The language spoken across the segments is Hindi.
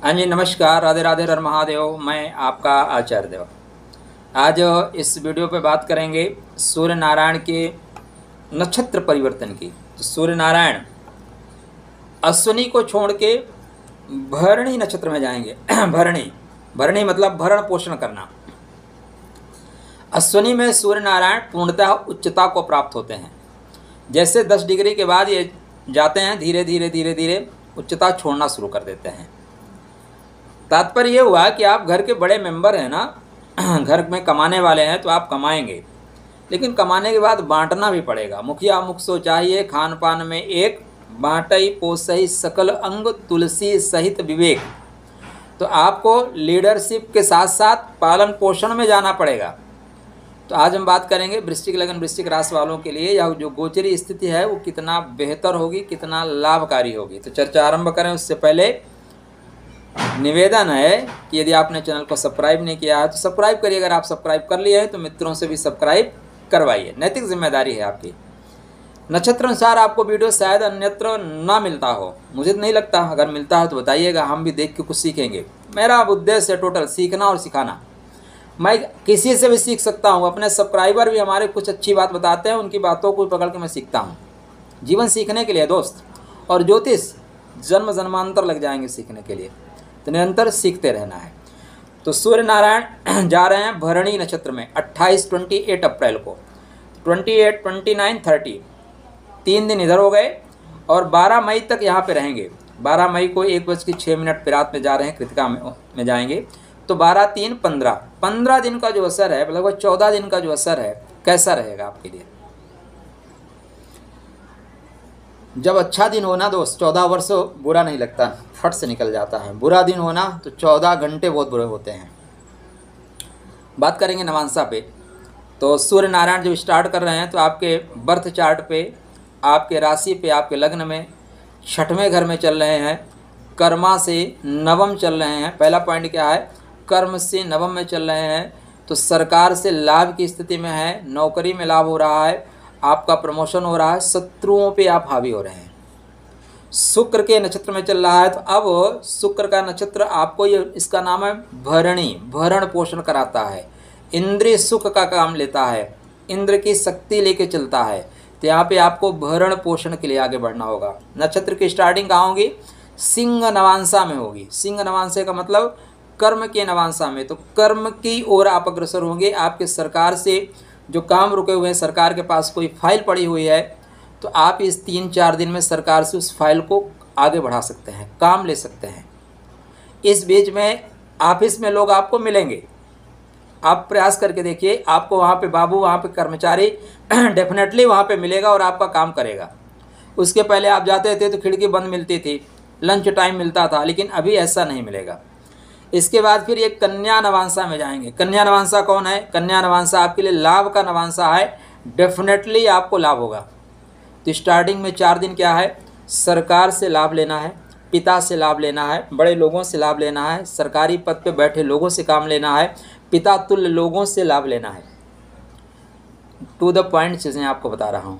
हाँ जी, नमस्कार, राधे राधे, हर महादेव। मैं आपका आचार्य देव। आज इस वीडियो पे बात करेंगे सूर्य नारायण के नक्षत्र परिवर्तन की। तो सूर्य नारायण अश्विनी को छोड़ के भरणी नक्षत्र में जाएंगे। भरणी भरणी मतलब भरण पोषण करना। अश्विनी में सूर्य नारायण पूर्णतः उच्चता को प्राप्त होते हैं। जैसे 10 डिग्री के बाद ये जाते हैं, धीरे धीरे धीरे धीरे उच्चता छोड़ना शुरू कर देते हैं। तात्पर्य ये हुआ कि आप घर के बड़े मेंबर हैं ना, घर में कमाने वाले हैं तो आप कमाएंगे, लेकिन कमाने के बाद बांटना भी पड़ेगा। मुखिया मुख सो चाहिए, खान पान में एक, बांटई पोसई सकल अंग, तुलसी सहित विवेक। तो आपको लीडरशिप के साथ साथ पालन पोषण में जाना पड़ेगा। तो आज हम बात करेंगे वृश्चिक लगन वृश्चिक राशि वालों के लिए यह जो गोचरी स्थिति है वो कितना बेहतर होगी, कितना लाभकारी होगी। तो चर्चा आरंभ करें उससे पहले निवेदन है कि यदि आपने चैनल को सब्सक्राइब नहीं किया है तो सब्सक्राइब करिए। अगर आप सब्सक्राइब कर लिए हैं तो मित्रों से भी सब्सक्राइब करवाइए, नैतिक जिम्मेदारी है आपकी। नक्षत्र अनुसार आपको वीडियो शायद अन्यत्र ना मिलता हो, मुझे तो नहीं लगता। अगर मिलता है तो बताइएगा, हम भी देख के कुछ सीखेंगे। मेरा उद्देश्य है टोटल सीखना और सिखाना। मैं किसी से भी सीख सकता हूँ, अपने सब्सक्राइबर भी हमारे कुछ अच्छी बात बताते हैं, उनकी बातों को पकड़ के मैं सीखता हूँ। जीवन सीखने के लिए दोस्त, और ज्योतिष जन्म जन्मांतर लग जाएंगे सीखने के लिए, तो निरंतर सीखते रहना है। तो सूर्य नारायण जा रहे हैं भरणी नक्षत्र में 28 अप्रैल को। 28, 29, 30 3 दिन इधर हो गए और 12 मई तक यहाँ पे रहेंगे। 12 मई को 1:06 पे रात में जा रहे हैं, कृतिका में जाएंगे। तो 12, 3, 15 दिन का जो असर है, लगभग 14 दिन का जो असर है, कैसा रहेगा आपके लिए। जब अच्छा दिन होना दोस्त, 14 वर्ष बुरा नहीं लगता, फट से निकल जाता है। बुरा दिन होना तो 14 घंटे बहुत बुरे होते हैं। बात करेंगे नवांशा पे। तो सूर्य नारायण जब स्टार्ट कर रहे हैं तो आपके बर्थ चार्ट पे, आपके राशि पे, आपके लग्न में 6वें घर में चल रहे हैं। कर्मा से नवम चल रहे हैं। पहला पॉइंट क्या है, कर्म से नवम में चल रहे हैं। तो सरकार से लाभ की स्थिति में है, नौकरी में लाभ हो रहा है, आपका प्रमोशन हो रहा है, शत्रुओं पे आप हावी हो रहे हैं। शुक्र के नक्षत्र में चल रहा है। तो अब शुक्र का नक्षत्र आपको, ये इसका नाम है भरणी, भरण पोषण कराता है, इंद्रिय सुख का काम लेता है, इंद्र की शक्ति लेके चलता है। तो यहाँ पे आपको भरण पोषण के लिए आगे बढ़ना होगा। नक्षत्र की स्टार्टिंग कहाँ होगी, सिंह नवांशा में होगी। सिंह नवांशा का मतलब कर्म के नवांशा में। तो कर्म की ओर आप अग्रसर होंगे। आपके सरकार से जो काम रुके हुए हैं, सरकार के पास कोई फाइल पड़ी हुई है, तो आप इस 3-4 दिन में सरकार से उस फाइल को आगे बढ़ा सकते हैं, काम ले सकते हैं। इस बीच में ऑफिस में लोग आपको मिलेंगे, आप प्रयास करके देखिए, आपको वहाँ पे बाबू, वहाँ पे कर्मचारी डेफिनेटली वहाँ पे मिलेगा और आपका काम करेगा। उसके पहले आप जाते थे तो खिड़की बंद मिलती थी, लंच टाइम मिलता था, लेकिन अभी ऐसा नहीं मिलेगा। इसके बाद फिर ये कन्या नवांशा में जाएंगे। कन्या नवांशा कौन है, कन्या नवांशा आपके लिए लाभ का नवांशा है, डेफिनेटली आपको लाभ होगा। तो स्टार्टिंग में 4 दिन क्या है, सरकार से लाभ लेना है, पिता से लाभ लेना है, बड़े लोगों से लाभ लेना है, सरकारी पद पे बैठे लोगों से काम लेना है, पिता तुल्य लोगों से लाभ लेना है। टू द पॉइंट चीज़ें आपको बता रहा हूँ।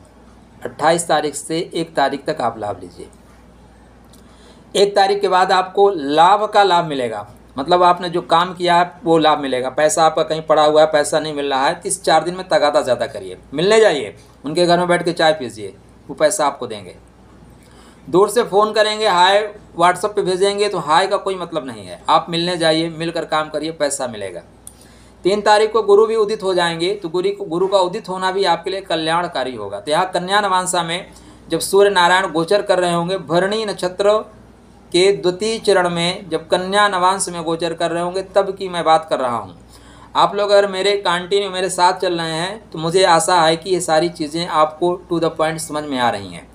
28 तारीख से 1 तारीख तक आप लाभ लीजिए। 1 तारीख के बाद आपको लाभ का लाभ मिलेगा, मतलब आपने जो काम किया है वो लाभ मिलेगा। पैसा आपका कहीं पड़ा हुआ है, पैसा नहीं मिल रहा है, तो इस 4 दिन में तगादा ज़्यादा करिए, मिलने जाइए, उनके घर में बैठ के चाय पीजिए, वो पैसा आपको देंगे। दूर से फ़ोन करेंगे, हाय व्हाट्सएप पे भेजेंगे, तो हाय का कोई मतलब नहीं है। आप मिलने जाइए, मिलकर काम करिए, पैसा मिलेगा। 3 तारीख को गुरु भी उदित हो जाएंगे, तो गुरु का उदित होना भी आपके लिए कल्याणकारी होगा। तो यहाँ कन्या नवांशा में जब सूर्य नारायण गोचर कर रहे होंगे, भरणी नक्षत्र के द्वितीय चरण में जब कन्या नवांश में गोचर कर रहे होंगे, तब की मैं बात कर रहा हूँ। आप लोग अगर मेरे साथ चल रहे हैं तो मुझे आशा है कि ये सारी चीज़ें आपको टू द पॉइंट समझ में आ रही हैं।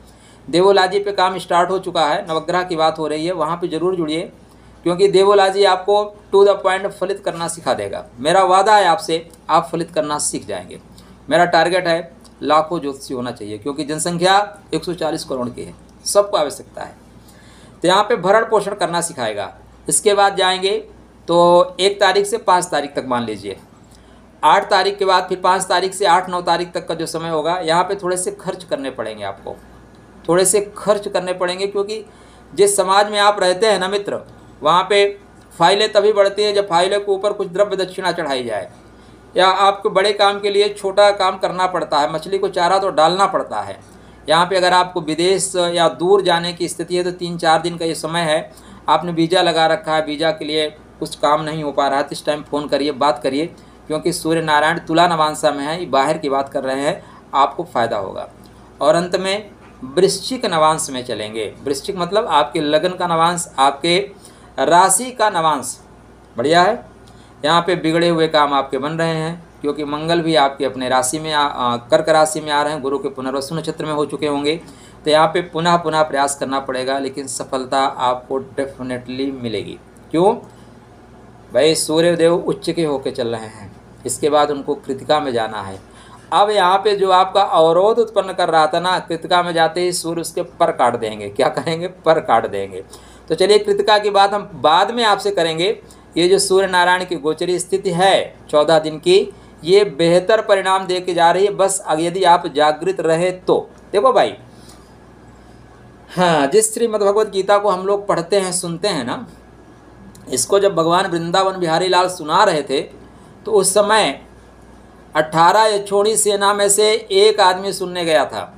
देवोलाजी पे काम स्टार्ट हो चुका है, नवग्रह की बात हो रही है, वहाँ पे ज़रूर जुड़िए, क्योंकि देवोलाजी आपको टू द पॉइंट फलित करना सिखा देगा। मेरा वादा है आपसे, आप फलित करना सीख जाएंगे। मेरा टारगेट है लाखों ज्योतिषी होना चाहिए, क्योंकि जनसंख्या 140 करोड़ की है, सबको आवश्यकता है। तो यहाँ पे भरण पोषण करना सिखाएगा। इसके बाद जाएंगे तो 1 तारीख से 5 तारीख तक मान लीजिए। 8 तारीख के बाद फिर 5 तारीख से 8-9 तारीख तक का जो समय होगा, यहाँ पे थोड़े से खर्च करने पड़ेंगे आपको, थोड़े से खर्च करने पड़ेंगे, क्योंकि जिस समाज में आप रहते हैं ना मित्र, वहाँ पे फाइलें तभी बढ़ती हैं जब फाइलों के ऊपर कुछ द्रव्य दक्षिणा चढ़ाई जाए, या आपको बड़े काम के लिए छोटा काम करना पड़ता है, मछली को चारा तो डालना पड़ता है। यहाँ पे अगर आपको विदेश या दूर जाने की स्थिति है तो 3-4 दिन का ये समय है, आपने वीज़ा लगा रखा है, वीज़ा के लिए कुछ काम नहीं हो पा रहा है तो इस टाइम फ़ोन करिए, बात करिए, क्योंकि सूर्य नारायण तुला नवांशा में है, ये बाहर की बात कर रहे हैं, आपको फ़ायदा होगा। और अंत में वृश्चिक नवांश में चलेंगे। वृश्चिक मतलब आपके लगन का नवांश, आपके राशि का नवांश बढ़िया है। यहाँ पे बिगड़े हुए काम आपके बन रहे हैं, क्योंकि मंगल भी आपके अपने राशि में कर्क राशि में आ रहे हैं, गुरु के पुनर्वसु नक्षत्र में हो चुके होंगे, तो यहाँ पे पुनः प्रयास करना पड़ेगा, लेकिन सफलता आपको डेफिनेटली मिलेगी। क्यों भाई? सूर्यदेव उच्च के होके चल रहे हैं, इसके बाद उनको कृतिका में जाना है। अब यहाँ पे जो आपका अवरोध उत्पन्न कर रहा था ना, कृतिका में जाते ही सूर्य उसके पर काट देंगे। क्या करेंगे? पर काट देंगे। तो चलिए कृतिका की बात हम बाद में आपसे करेंगे। ये जो सूर्य नारायण की गोचरी स्थिति है 14 दिन की, ये बेहतर परिणाम दे के जा रही है, बस यदि आप जागृत रहे तो। देखो भाई, हाँ, जिस श्रीमद् भगवत गीता को हम लोग पढ़ते हैं, सुनते हैं ना, इसको जब भगवान वृंदावन बिहारी लाल सुना रहे थे तो उस समय 18 यक्षोणी सेना में से एक आदमी सुनने गया था,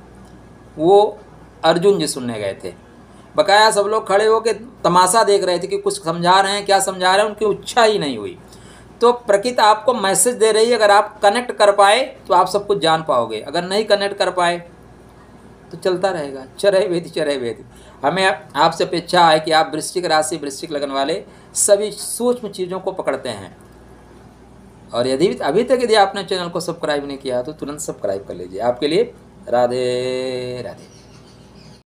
वो अर्जुन जी सुनने गए थे। बकाया सब लोग खड़े होकर तमाशा देख रहे थे कि कुछ समझा रहे हैं, क्या समझा रहे हैं, उनकी इच्छा ही नहीं हुई। तो प्रकृति आपको मैसेज दे रही है, अगर आप कनेक्ट कर पाए तो आप सब कुछ जान पाओगे, अगर नहीं कनेक्ट कर पाए तो चलता रहेगा। चरय वेदी। हमें आपसे अपेक्षा है कि आप वृश्चिक राशि, वृश्चिक लगन वाले सभी सूक्ष्म चीज़ों को पकड़ते हैं। और यदि अभी तक यदि आपने चैनल को सब्सक्राइब नहीं किया तो तुरंत सब्सक्राइब कर लीजिए। आपके लिए राधे राधे।